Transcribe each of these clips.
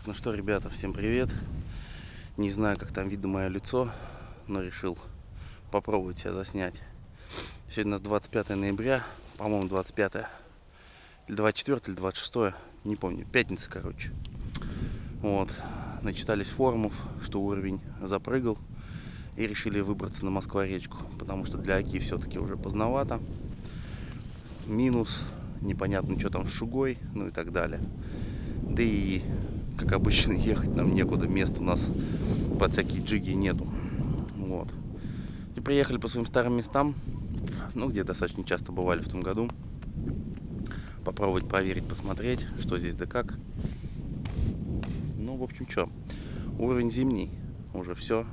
Так, ну что, ребята, всем привет. Не знаю, как там видно мое лицо, но решил попробовать себя заснять. Сегодня у нас 25 ноября, по-моему, 25 или 24 или 26, не помню, пятница, короче. Вот, начитались форумов, что уровень запрыгал, и решили выбраться на Москва-речку, потому что для Оки все-таки уже поздновато. Минус, непонятно, что там с шугой, ну и так далее. Да и, как обычно, ехать нам некуда, мест у нас под всякие джиги нету. Вот. И приехали по своим старым местам, ну, где достаточно часто бывали в том году. Попробовать проверить, посмотреть, что здесь да как. Ну, в общем, что, уровень зимний, уже все.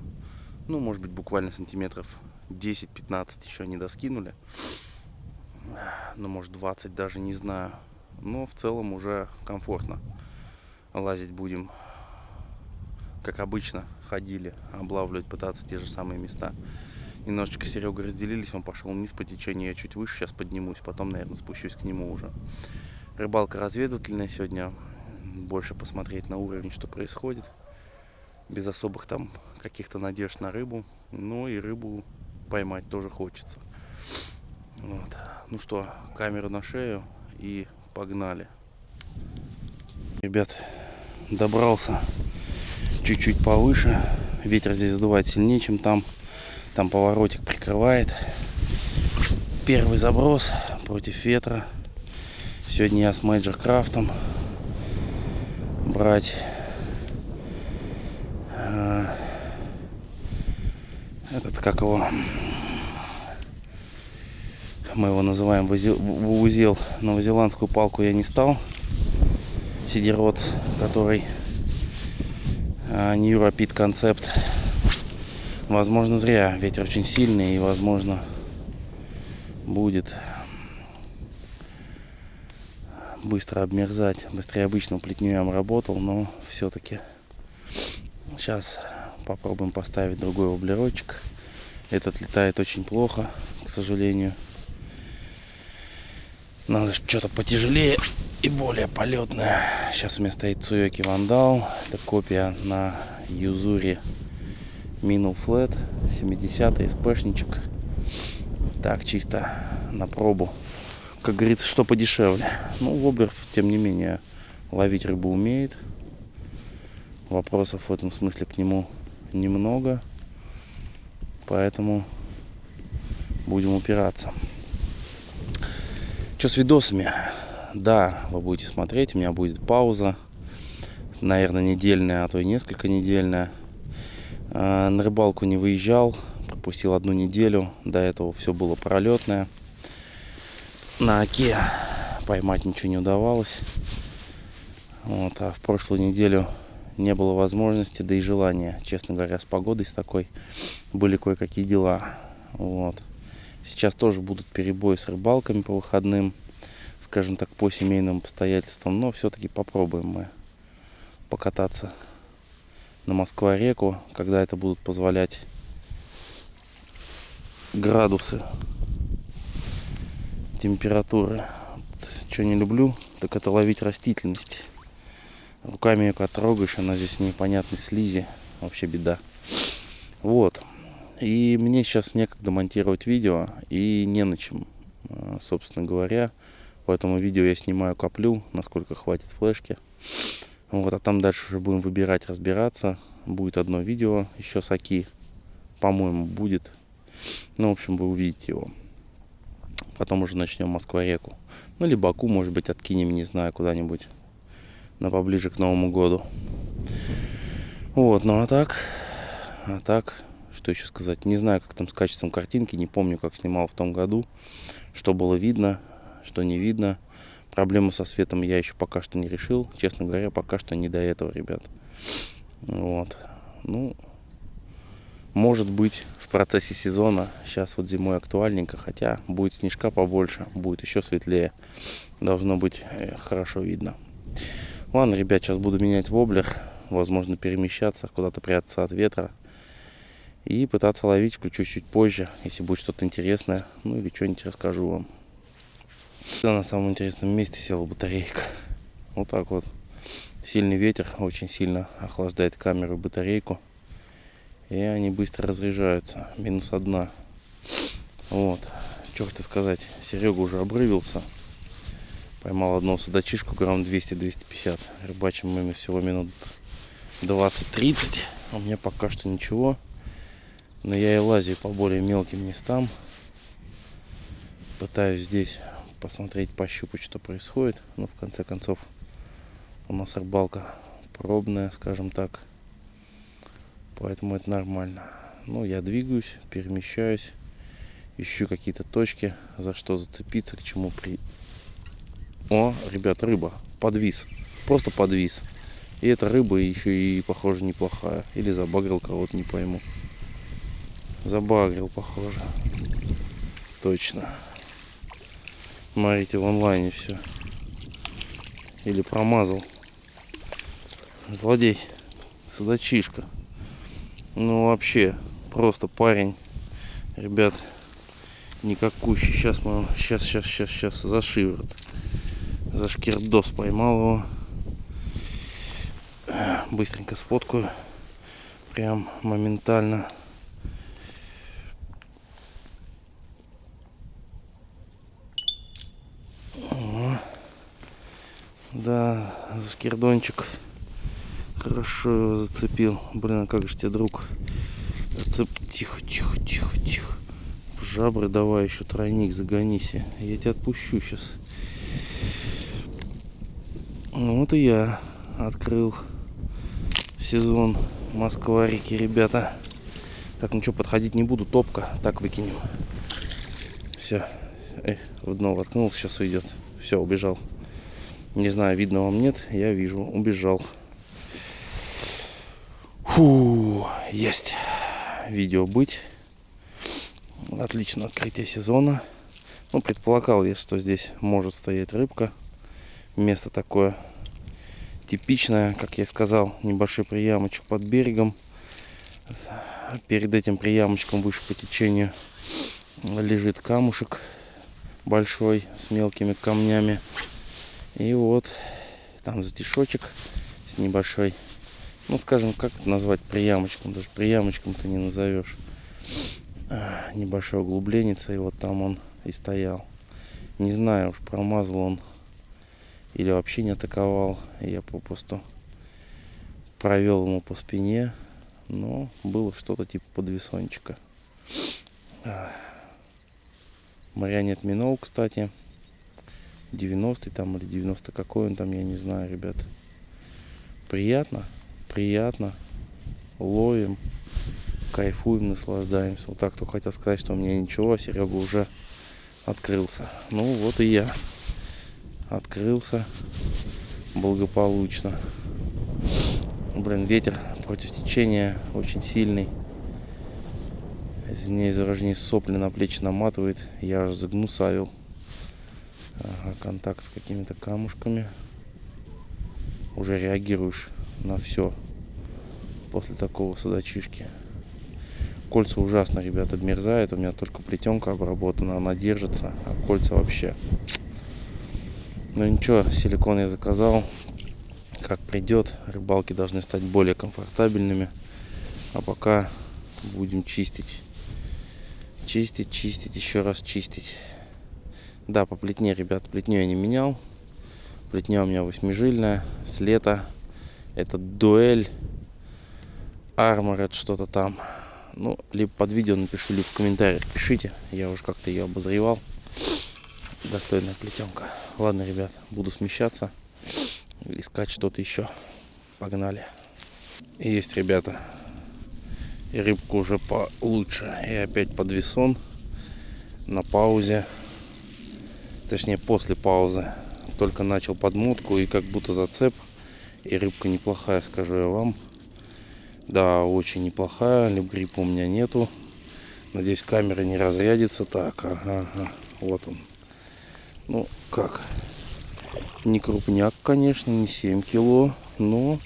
Ну, может быть, буквально сантиметров 10-15 еще не доскинули. Ну, может, 20 даже, не знаю. Но в целом уже комфортно. Лазить будем, как обычно, ходили, облавливать, пытаться те же самые места. Немножечко Серега разделились, он пошел вниз по течению, я чуть выше, сейчас поднимусь, потом, наверное, спущусь к нему уже. Рыбалка разведывательная сегодня, больше посмотреть на уровень, что происходит, без особых там каких-то надежд на рыбу, но и рыбу поймать тоже хочется. Вот. Ну что, камеру на шею и погнали. Ребят, добрался чуть-чуть повыше, ветер здесь задувает сильнее, чем там. Там поворотик прикрывает. Первый заброс против ветра. Сегодня я с Major Craft'ом брать этот, как его, мы его называем вузел. Новозеландскую палку я не стал. Сидерот, который New Rapid Concept. Возможно, зря. Ветер очень сильный и, возможно, будет быстро обмерзать. Быстрее обычного плетню я работал, но все-таки сейчас попробуем поставить другой воблерочек. Этот летает очень плохо, к сожалению. Надо что-то потяжелее и более полетное. Сейчас у меня стоит Tsuyoki Vandal. Это копия на Юзури Minnow Flat 70-й СПшничек. Так, чисто на пробу. Как говорится, что подешевле. Ну, воблер, тем не менее, ловить рыбу умеет. Вопросов в этом смысле к нему немного. Поэтому будем упираться. Что с видосами? Да, вы будете смотреть. У меня будет пауза. Наверное, недельная, а то и несколько недельная. На рыбалку не выезжал. Пропустил одну неделю. До этого все было пролетное. На Оке поймать ничего не удавалось. Вот, а в прошлую неделю не было возможности, да и желания. Честно говоря, с погодой с такой были кое-какие дела. Вот. Сейчас тоже будут перебои с рыбалками по выходным, скажем так, по семейным обстоятельствам. Но все-таки попробуем мы покататься на Москва-реку, когда это будут позволять градусы температуры. Что не люблю, так это ловить растительность. Руками ее трогаешь, она здесь непонятной слизи. Вообще беда. Вот. И мне сейчас некогда монтировать видео, и не на чем, собственно говоря. Поэтому видео я снимаю, коплю, насколько хватит флешки. Вот, а там дальше уже будем выбирать, разбираться. Будет одно видео еще с Оки, по-моему, будет. Ну, в общем, вы увидите его. Потом уже начнем Москва-реку. Ну, либо Оку, может быть, откинем, не знаю, куда-нибудь на поближе к Новому году. Вот, ну а так, что еще сказать? Не знаю, как там с качеством картинки, не помню, как снимал в том году, что было видно, что не видно. Проблему со светом я еще пока что не решил. Честно говоря, пока что не до этого, ребят. Вот. Ну, может быть, в процессе сезона, сейчас вот зимой актуальненько, хотя будет снежка побольше, будет еще светлее. Должно быть хорошо видно. Ладно, ребят, сейчас буду менять воблер. Возможно, перемещаться, куда-то прятаться от ветра. И пытаться ловить, включу чуть позже, если будет что-то интересное. Ну или что-нибудь расскажу вам. На самом интересном месте села батарейка. Вот так вот. Сильный ветер очень сильно охлаждает камеру, батарейку. И они быстро разряжаются. -1. Вот. Что хотел сказать. Серега уже обрывился. Поймал одного судачишку грамм 200-250. Рыбачим мы всего минут 20-30. У меня пока что ничего. Но я и лазю по более мелким местам. Пытаюсь здесь посмотреть, пощупать, что происходит. Но в конце концов у нас рыбалка пробная, скажем так. Поэтому это нормально. Ну, я двигаюсь, перемещаюсь. Ищу какие-то точки, за что зацепиться, к чему при... О, ребят, рыба. Подвис. Просто подвис. И эта рыба еще и, похоже, неплохая. Или забагрил кого-то, не пойму. Забагрил, похоже. Точно. Смотрите, в онлайне все. Или промазал. Злодей. Судачишка. Ну, вообще, просто парень. Ребят, никакущий. Сейчас мы... Сейчас. За шиворот. За шкирдос поймал его. Быстренько сфоткаю. Прям моментально. Да, за скирдончик хорошо его зацепил. Блин, а как же тебе, друг? Тихо. В жабры давай еще тройник загонись. Я тебя отпущу сейчас. Ну, вот и я открыл сезон Москва-реки, ребята. Так, ну что, подходить не буду, топка. Так выкинем. Все. В дно воткнул, сейчас уйдет. Все, убежал. Не знаю, видно вам, нет. Я вижу. Убежал. Фу, есть. Видео быть. Отлично открытие сезона. Ну, предполагал я, что здесь может стоять рыбка. Место такое типичное, как я и сказал, небольшой приямочек под берегом. Перед этим приямочком выше по течению лежит камушек большой с мелкими камнями. И вот там затишочек с небольшой, ну скажем, как это назвать, приямочком. Даже приямочком-то не назовешь. Небольшое углубление, и вот там он и стоял. Не знаю, уж промазал он или вообще не атаковал. Я попросту провел ему по спине. Но было что-то типа подвесончика. Марионет минул, кстати. 90-й там или 90 какой он там, я не знаю, ребят. Приятно. Ловим, кайфуем, наслаждаемся. Вот так, кто хотел сказать, что у меня ничего, Серега уже открылся. Ну вот и я открылся благополучно. Блин, ветер против течения очень сильный. Извиняюсь за выражение, сопли на плечи наматывает. Я аж загнусавил. Ага, контакт с какими-то камушками. Уже реагируешь на все после такого судачишки. Кольца ужасно, ребята, обмерзают. У меня только плетенка обработана, она держится, а кольца вообще. Ну ничего, силикон я заказал. Как придет, рыбалки должны стать более комфортабельными. А пока будем чистить. Чистить, еще раз чистить. Да, по плетне, ребят, плетню я не менял. Плетня у меня 8-жильная, с лета. Это дуэль. Armored что-то там. Ну, либо под видео напишу, либо в комментариях пишите. Я уже как-то ее обозревал. Достойная плетенка. Ладно, ребят, буду смещаться. Искать что-то еще. Погнали. Есть, ребята. И рыбка уже получше. И опять подвесон. На паузе. Точнее, после паузы. Только начал подмотку и как будто зацеп. И рыбка неплохая, скажу я вам. Да, очень неплохая. Либгриппа у меня нету. Надеюсь, камера не разрядится. Так, ага. Вот он. Ну, как? Не крупняк, конечно, не 7 кило. Но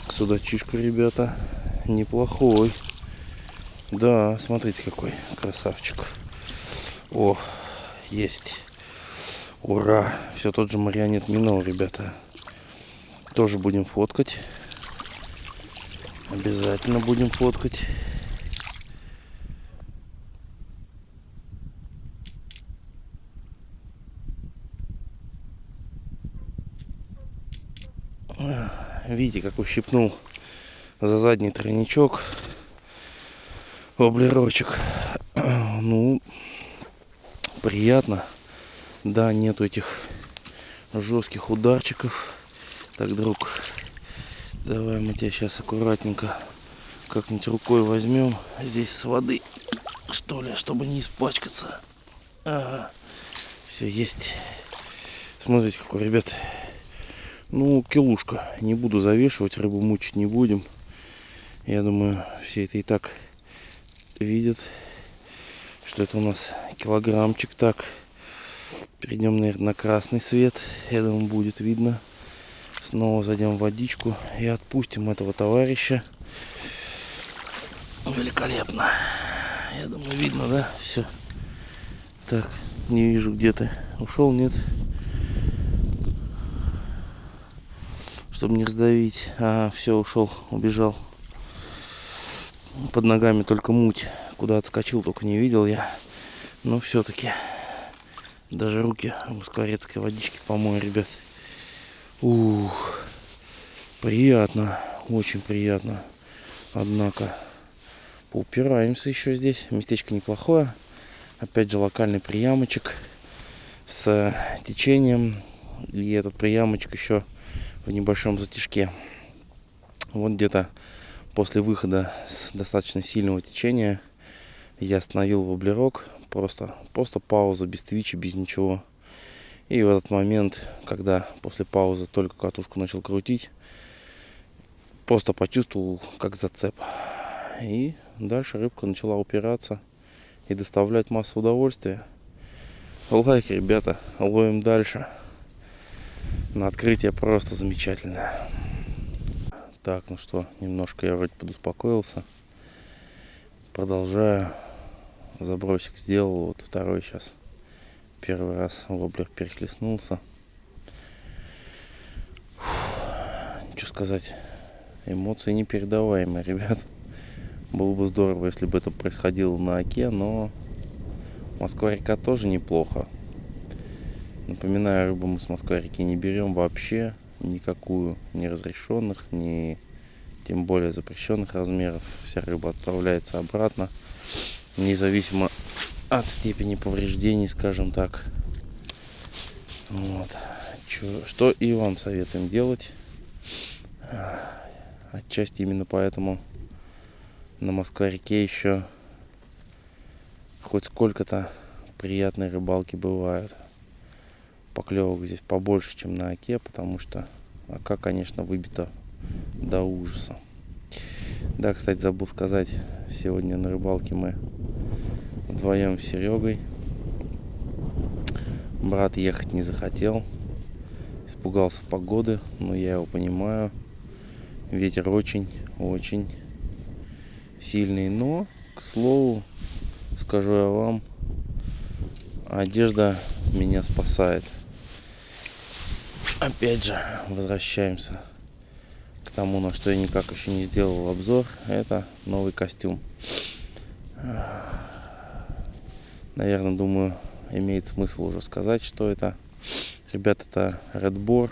судачишка, ребята, неплохой. Да, смотрите, какой красавчик. О, есть. Ура! Все тот же марионет минул, ребята. Тоже будем фоткать. Обязательно будем фоткать. Видите, как ущипнул за задний тройничок воблерочек. Ну, приятно. Да, нету этих жестких ударчиков. Так, друг, давай мы тебя сейчас аккуратненько как-нибудь рукой возьмем. Здесь с воды, что ли, чтобы не испачкаться. Ага. Все, есть. Смотрите, какой, ребят. Ну, килушка. Не буду завешивать, рыбу мучить не будем. Я думаю, все это и так видят, что это у нас килограммчик. Так, перейдем, наверное, на красный свет. Я думаю, будет видно. Снова зайдем в водичку и отпустим этого товарища. Великолепно. Я думаю, видно, да? Все. Так, не вижу, где ты. Ушел, нет? Чтобы не раздавить. Ага, все, ушел, убежал. Под ногами только муть. Куда отскочил, только не видел я. Но все-таки даже руки в москворецкой водичке помою, ребят. Ух, приятно, очень приятно. Однако поупираемся еще здесь. Местечко неплохое. Опять же локальный приямочек с течением. И этот приямочек еще в небольшом затяжке. Вот где-то после выхода с достаточно сильного течения я остановил воблерок. Просто пауза, без твича, без ничего. И в этот момент, когда после паузы только катушку начал крутить, просто почувствовал как зацеп. И дальше рыбка начала упираться и доставлять массу удовольствия. Лайк, ребята, ловим дальше. На открытие просто замечательно. Так, ну что, немножко я вроде подуспокоился. Продолжаю. Забросик сделал, вот второй сейчас. Первый раз воблер перехлестнулся. Что сказать, эмоции непередаваемые, ребят. Было бы здорово, если бы это происходило на оке, но Москва-река тоже неплохо. Напоминаю, рыбу мы с Москва-реки не берем вообще никакую, ни разрешенных, ни тем более запрещенных размеров. Вся рыба отправляется обратно, независимо от степени повреждений, скажем так. Вот. Что и вам советуем делать. Отчасти именно поэтому на Москва-реке еще хоть сколько-то приятной рыбалки бывают. Поклевок здесь побольше, чем на оке, потому что ока, конечно, выбита до ужаса. Да, кстати, забыл сказать, сегодня на рыбалке мы вдвоем с Серегой. Брат ехать не захотел, испугался погоды, но я его понимаю. Ветер очень сильный, но, к слову, скажу я вам, одежда меня спасает. Опять же, возвращаемся к тому, на что я никак еще не сделал обзор. Это новый костюм. Наверное, думаю, имеет смысл уже сказать, что это. Ребята, это Red Boar.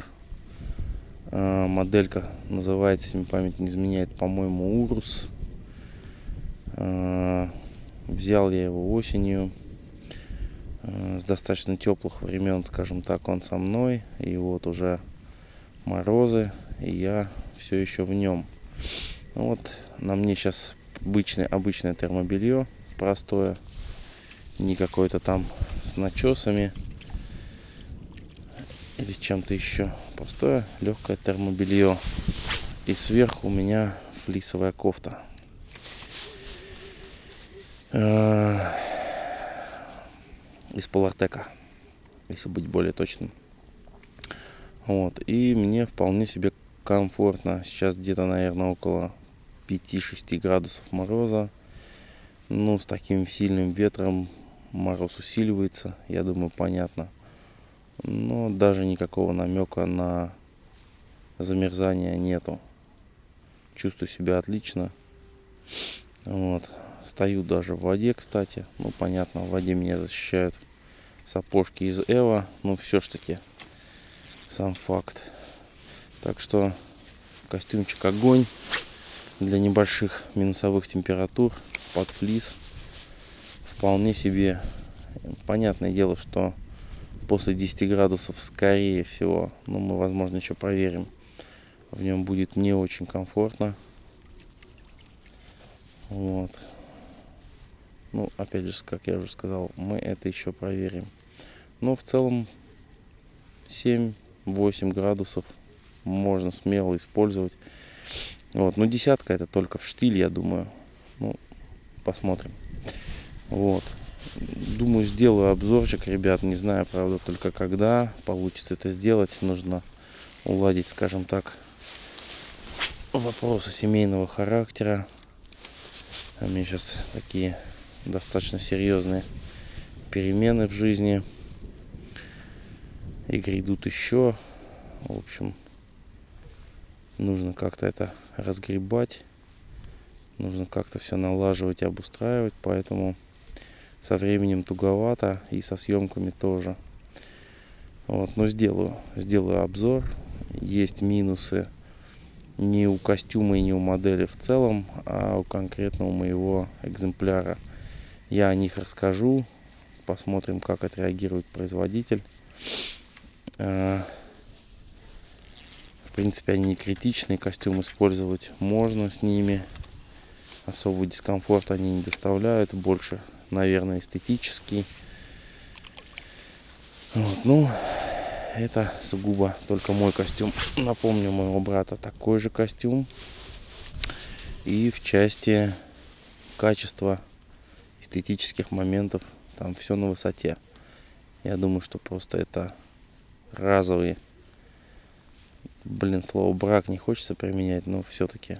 Моделька называется, если мне память не изменяет, по-моему, Урус. Взял я его осенью. С достаточно теплых времен, скажем так, он со мной. И вот уже морозы, и я все еще в нем. Вот на мне сейчас обычное термобелье, простое, не какое-то там с начесами или чем-то еще. Простое легкое термобелье. И сверху у меня флисовая кофта. Из Полартека, если быть более точным. Вот. И мне вполне себе комфортно. Сейчас где-то, наверное, около 5-6 градусов мороза. Ну, с таким сильным ветром мороз усиливается, я думаю, понятно. Но даже никакого намека на замерзания нету. Чувствую себя отлично. Вот. Стою даже в воде, кстати. Ну, понятно, в воде меня защищают сапожки из Эва. Но все ж таки, сам факт. Так что костюмчик огонь для небольших минусовых температур под флис. Вполне себе. Понятное дело, что после 10 градусов, скорее всего, ну, мы, возможно, еще проверим, в нем будет не очень комфортно. Вот. Ну, опять же, как я уже сказал, мы это еще проверим. Но в целом 7-8 градусов можно смело использовать. Вот. Но десятка это только в штиль, я думаю. Ну, посмотрим. Вот. Думаю, сделаю обзорчик, ребят. Не знаю, правда, только когда получится это сделать. Нужно уладить, скажем так, вопросы семейного характера. У меня сейчас такие достаточно серьезные перемены в жизни. И грядут еще. В общем, нужно как-то это разгребать. Нужно как-то все налаживать и обустраивать. Поэтому со временем туговато. И со съемками тоже. Вот, но сделаю обзор. Есть минусы не у костюма и не у модели в целом, а у конкретного моего экземпляра. Я о них расскажу. Посмотрим, как отреагирует производитель. В принципе, они не критичные. Костюм использовать можно с ними. Особого дискомфорта они не доставляют. Больше, наверное, эстетический. Вот, ну, это сугубо только мой костюм. Напомню, у моего брата такой же костюм. И в части качества, эстетических моментов, там все на высоте. Я думаю, что просто это разовый, слово брак не хочется применять, но все-таки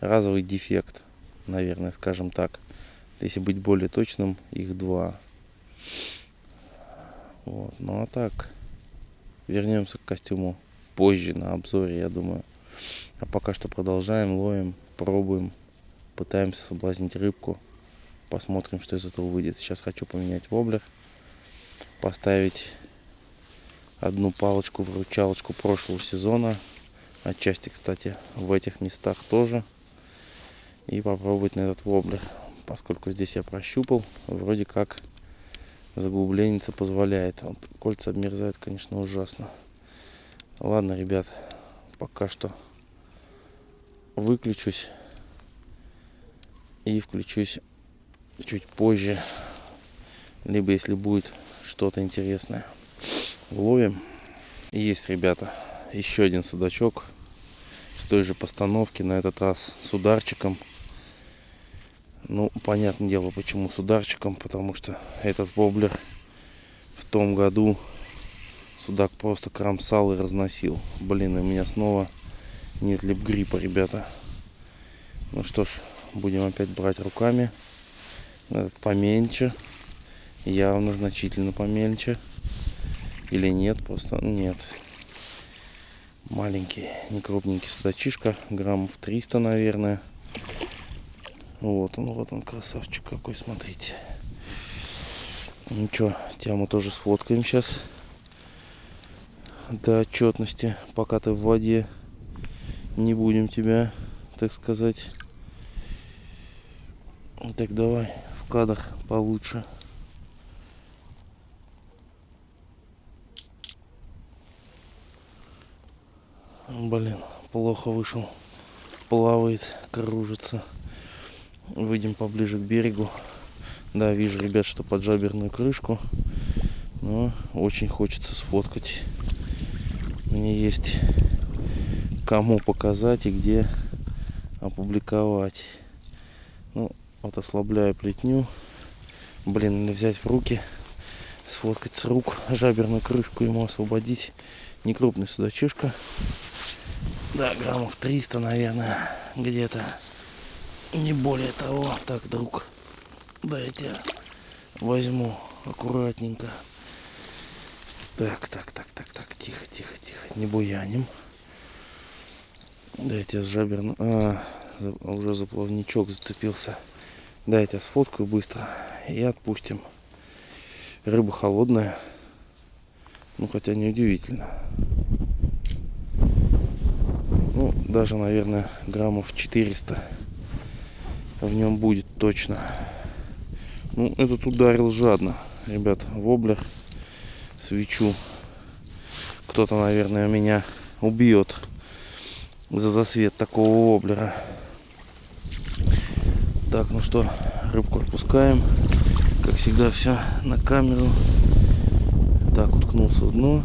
разовый дефект, наверное, скажем так. Если быть более точным, их два. Вот. Ну а так, вернемся к костюму позже на обзоре, я думаю. А пока что продолжаем, ловим, пробуем, пытаемся соблазнить рыбку. Посмотрим, что из этого выйдет. Сейчас хочу поменять воблер, поставить одну палочку-выручалочку прошлого сезона. Отчасти, кстати, в этих местах тоже. И попробовать на этот воблер. Поскольку здесь я прощупал, вроде как заглубленница позволяет. Вот кольца обмерзают, конечно, ужасно. Ладно, ребят, пока что выключусь и включусь чуть позже. Либо если будет что-то интересное. Ловим. И есть, ребята, еще один судачок с той же постановки, на этот раз с ударчиком. Ну, понятное дело, почему с ударчиком, потому что этот воблер в том году судак просто кромсал и разносил. Блин, у меня снова нет лип-гриппа, ребята. Ну что ж, будем опять брать руками. Этот поменьше, явно значительно поменьше. Или нет, просто нет. Маленький, не крупненький судачишка, граммов 300, наверное. Вот он, красавчик какой, смотрите. Ничего, тему тоже сфоткаем сейчас. До отчетности, пока ты в воде. Не будем тебя, так сказать. Так, давай в кадр получше. Блин, плохо вышел. Плавает, кружится. Выйдем поближе к берегу. Да, вижу, ребят, что поджаберную крышку. Но очень хочется сфоткать. Мне есть кому показать и где опубликовать. Ну, вот ослабляю плетню. Блин, надо взять в руки, сфоткать с рук, жаберную крышку ему освободить. Не крупный судачишка. Да, граммов 300, наверное, где-то. Не более того. Так, друг, да, я тебя возьму аккуратненько. Так, тихо, не буяним. Дайте с жабер... уже за плавничок зацепился. Дайте сфоткаю быстро и отпустим. Рыба холодная. Ну, хотя неудивительно. Ну, даже, наверное, граммов 400 в нем будет точно. Ну, этот ударил жадно. Ребят, воблер, свечу. Кто-то, наверное, меня убьет за засвет такого воблера. Так, ну что, рыбку отпускаем. Как всегда, все на камеру. Так, уткнулся в дно.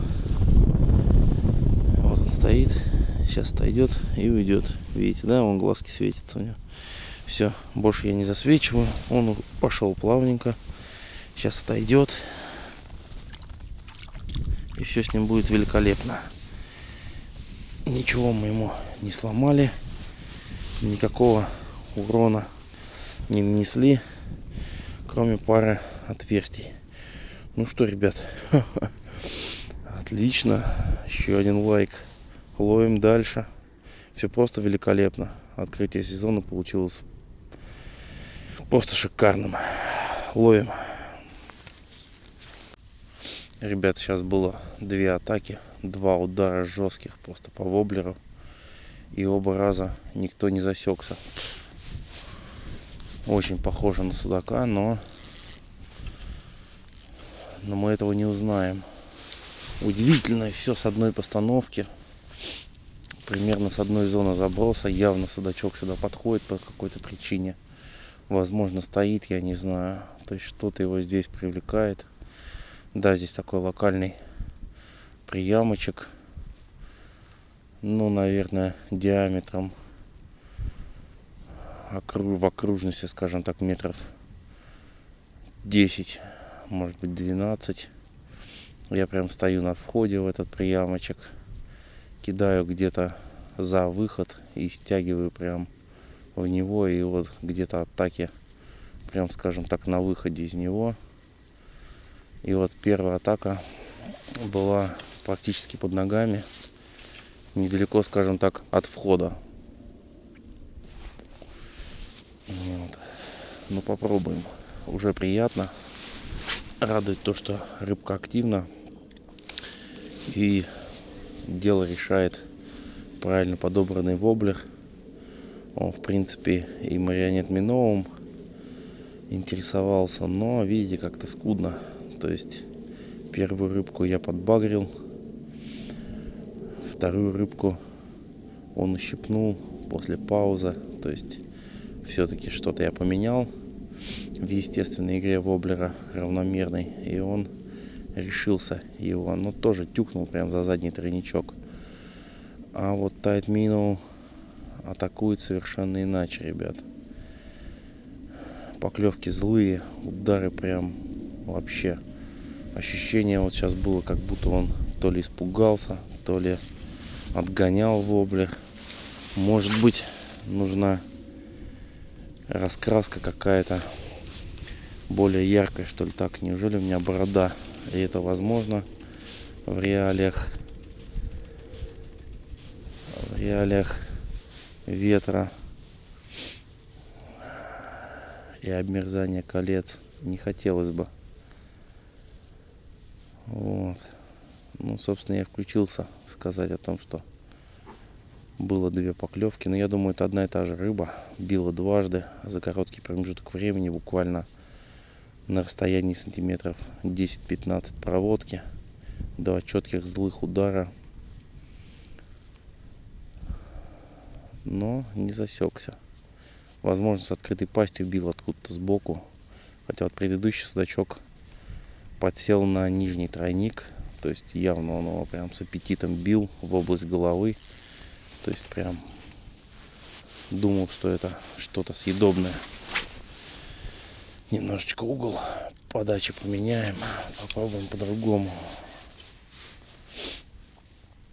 Вот он стоит. Сейчас отойдет и уйдет. Видите, да, вон глазки светятся у него. Все, больше я не засвечиваю. Он пошел плавненько. Сейчас отойдет. И все с ним будет великолепно. Ничего мы ему не сломали. Никакого урона не нанесли. Кроме пары отверстий. Ну что, ребят. Отлично. Еще один лайк. Ловим дальше. Все просто великолепно. Открытие сезона получилось просто шикарным. Ловим. Ребят, сейчас было 2 атаки. 2 удара жестких просто по воблеру. И оба раза никто не засекся. Очень похоже на судака, но мы этого не узнаем. Удивительно, все с одной постановки. Примерно с одной зоны заброса. Явно судачок сюда подходит по какой-то причине. Возможно, стоит, я не знаю. То есть что-то его здесь привлекает. Да, здесь такой локальный приямочек. Ну, наверное, диаметром в окружности, скажем так, метров 10, может быть 12. Я прям стою на входе в этот приямочек. Кидаю где-то за выход и стягиваю прям в него. И вот где-то атаки, прям скажем так, на выходе из него. И вот первая атака была практически под ногами. Недалеко, скажем так, от входа. Вот. Ну, попробуем. Уже приятно. Радует то, что рыбка активна. И дело решает правильно подобранный воблер. Он, в принципе, и марионет миноум интересовался. Но, видите, как-то скудно. То есть, первую рыбку я подбагрил. Вторую рыбку он ущипнул после паузы. То есть все-таки что-то я поменял в естественной игре воблера равномерной. И он решился его. Но тоже тюкнул прям за задний тройничок. А вот Tide Minnow атакует совершенно иначе, ребят. Поклевки злые, удары прям вообще. Ощущение вот сейчас было, как будто он то ли испугался, то ли отгонял воблер. Может быть, нужна раскраска какая-то более яркая, что ли. Так, неужели у меня борода? И это возможно в реалиях ветра и обмерзания колец. Не хотелось бы. Вот. Ну, собственно, я включился сказать о том, что было 2 поклевки. Но я думаю, это одна и та же рыба. Била дважды за короткий промежуток времени, буквально на расстоянии сантиметров 10-15 проводки. 2 четких злых удара. Но не засекся. Возможно, с открытой пастью бил откуда-то сбоку. Хотя вот предыдущий судачок подсел на нижний тройник. То есть явно он его прям с аппетитом бил в область головы. То есть прям думал, что это что-то съедобное. Немножечко угол подачи поменяем. Попробуем по-другому.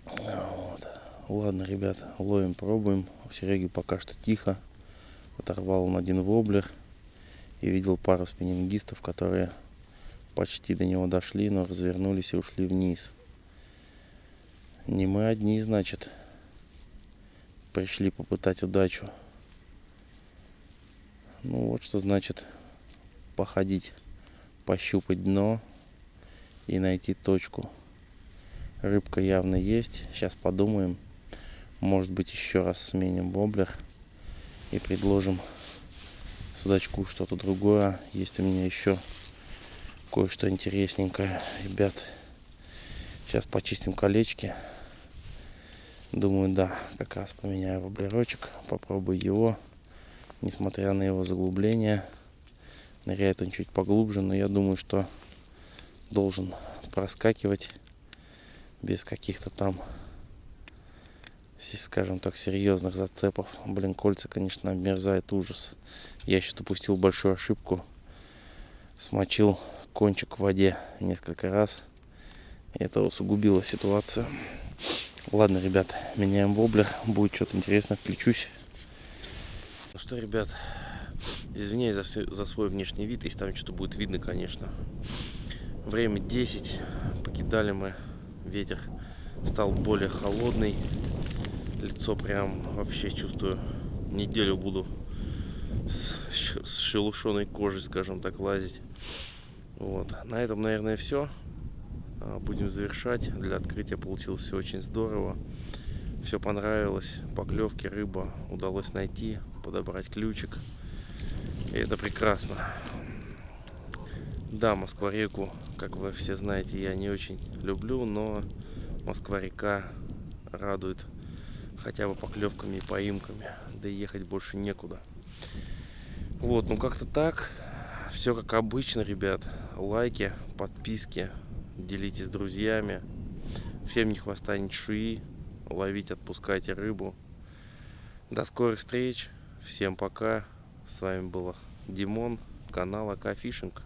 Вот. Ладно, ребят, ловим, пробуем. У Сереги пока что тихо. Оторвал он 1 воблер. И видел пару спиннингистов, которые почти до него дошли, но развернулись и ушли вниз. Не мы одни, значит, Пришли попытать удачу. Ну вот что значит походить, пощупать дно и найти точку. Рыбка явно есть. Сейчас подумаем. Может быть, еще раз сменим воблер и предложим судачку что-то другое. Есть у меня еще кое-что интересненькое, ребят. Сейчас почистим колечки. Думаю, да, как раз поменяю воблерочек. Попробую его. Несмотря на его заглубление. Ныряет он чуть поглубже, но я думаю, что должен проскакивать без каких-то там, скажем так, серьезных зацепов. Блин, кольца, конечно, обмерзает, ужас. Я еще допустил большую ошибку. Смочил кончик в воде несколько раз. И это усугубило ситуацию. Ладно, ребят, меняем воблер. Будет что-то интересное, включусь. Ну что, ребят, извиняюсь за свой внешний вид, если там что-то будет видно, конечно. Время 10, покидали мы, ветер стал более холодный. Лицо прям вообще чувствую, неделю буду с шелушеной кожей, скажем так, лазить. Вот. На этом, наверное, все. Будем завершать. Для открытия получилось все очень здорово. Все понравилось. Поклевки, рыба удалось найти, подобрать ключик. И это прекрасно. Да, Москва-реку, как вы все знаете, я не очень люблю, но Москва-река радует хотя бы поклевками и поимками. Да и ехать больше некуда. Вот, ну как-то так. Все как обычно, ребят. Лайки, подписки, делитесь с друзьями. Всем ни хвоста, ни чешуи. Ловить, отпускайте рыбу. До скорых встреч. Всем пока. С вами был Димон, канал АК Фишинг.